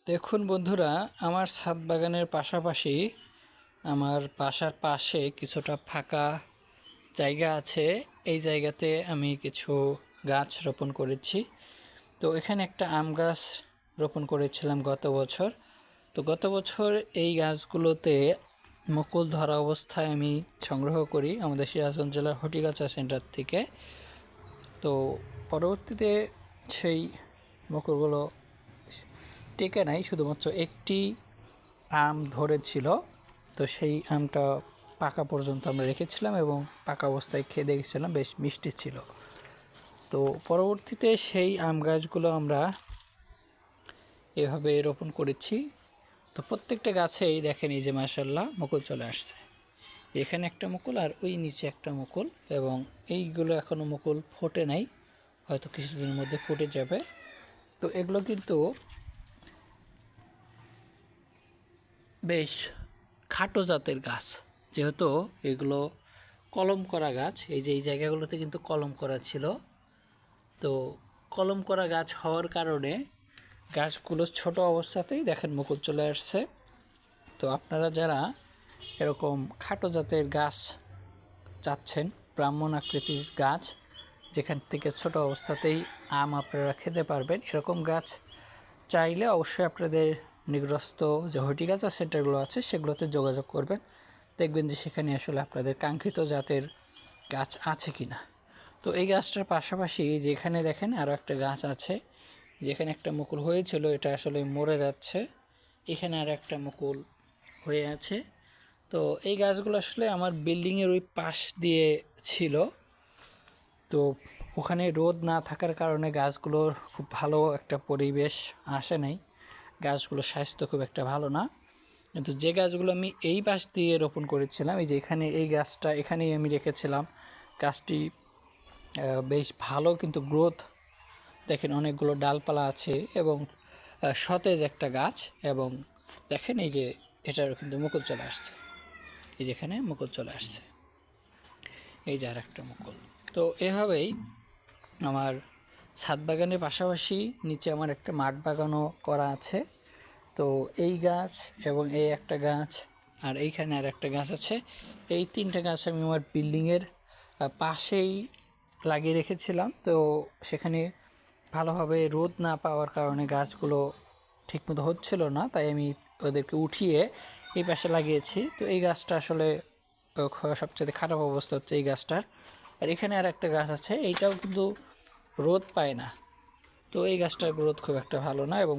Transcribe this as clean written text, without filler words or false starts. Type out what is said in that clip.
দেখুন বন্ধুরা, আমার ছাদ বাগানের পাশাপাশি আমার বাসার পাশে কিছুটা ফাঁকা জায়গা আছে। এই জায়গাতে আমি কিছু গাছ রোপণ করেছি। তো এখানে একটা আম গাছ রোপণ করেছিলাম গত বছর। তো গত বছর এই গাছগুলোতে মুকুল ধরা অবস্থায় আমি সংগ্রহ করি আমাদের সিরাজগঞ্জ জেলার হটিগাছা সেন্টার থেকে। তো পরবর্তীতে সেই মুকুলগুলো টেকে নাই, শুধুমাত্র একটি আম ধরেছিল। তো সেই আমটা পাকা পর্যন্ত আমরা রেখেছিলাম এবং পাকা অবস্থায় খেয়ে দেখেছিলাম, বেশ মিষ্টি ছিল। তো পরবর্তীতে সেই আম গাছগুলো আমরা এভাবে রোপণ করেছি। তো প্রত্যেকটা গাছেই দেখেন এই যে মাশাআল্লাহ মুকুল চলে আসছে। এখানে একটা মুকুল আর ওই নিচে একটা মুকুল, এবং এইগুলো এখনও মুকুল ফোটে নাই, হয়তো কিছুদিনের মধ্যে ফুটে যাবে। তো এগুলো কিন্তু বেশ খাটো জাতের গাছ, যেহেতু এগুলো কলম করা গাছ। এই যে এই জায়গাগুলোতে কিন্তু কলম করা ছিল। তো কলম করা গাছ হওয়ার কারণে গাছগুলো ছোট অবস্থাতেই দেখেন মুকুল চলে আসছে। তো আপনারা যারা এরকম খাটো জাতের গাছ চাচ্ছেন, ব্রাহ্মণ আকৃতির গাছ যেখান থেকে ছোট অবস্থাতেই আম আপনারা খেতে পারবেন, এরকম গাছ চাইলে অবশ্যই আপনাদের নিকটস্থ যে হর্টিকালচার সেন্টারগুলো আছে সেগুলোতে যোগাযোগ করবেন। দেখবেন যে সেখানে আসলে আপনাদের কাঙ্ক্ষিত জাতের গাছ আছে কি না। তো এই গাছটার পাশাপাশি যেখানে দেখেন আরও একটা গাছ আছে, যেখানে একটা মুকুল হয়েছিল, এটা আসলে মরে যাচ্ছে। এখানে আর একটা মুকুল হয়ে আছে। তো এই গাছগুলো আসলে আমার বিল্ডিংয়ের ওই পাশ দিয়ে ছিল। তো ওখানে রোদ না থাকার কারণে গাছগুলোর খুব ভালো একটা পরিবেশ আসে নাই, গাছগুলোর স্বাস্থ্য খুব একটা ভালো না। কিন্তু যে গাছগুলো আমি এই পাশ দিয়ে রোপণ করেছিলাম, এই যে এখানে এই গাছটা এখানেই আমি রেখেছিলাম, গাছটি বেশ ভালো, কিন্তু গ্রোথ দেখেন অনেকগুলো ডালপালা আছে এবং সতেজ একটা গাছ। এবং দেখেন এই যে এটার কিন্তু মুকুল চলে আসছে, এই যেখানে মুকুল চলে আসছে, এই যে আর একটা মুকুল। তো এভাবেই আমার ছাদ বাগানের পাশাপাশি নিচে আমার একটা মাঠ বাগানও করা আছে। তো এই গাছ এবং এই একটা গাছ আর এইখানে আর একটা গাছ আছে, এই তিনটা গাছ আমি আমার বিল্ডিংয়ের পাশেই লাগিয়ে রেখেছিলাম। তো সেখানে ভালোভাবে রোদ না পাওয়ার কারণে গাছগুলো ঠিকমতো হচ্ছিল না, তাই আমি ওদেরকে উঠিয়ে এই পাশে লাগিয়েছি। তো এই গাছটা আসলে সবচেয়ে খারাপ অবস্থা হচ্ছে এই গাছটার। আর এখানে আর একটা গাছ আছে, এইটাও কিন্তু রোদ পায় না। তো এই গাছটার গ্রোথ খুব একটা ভালো না এবং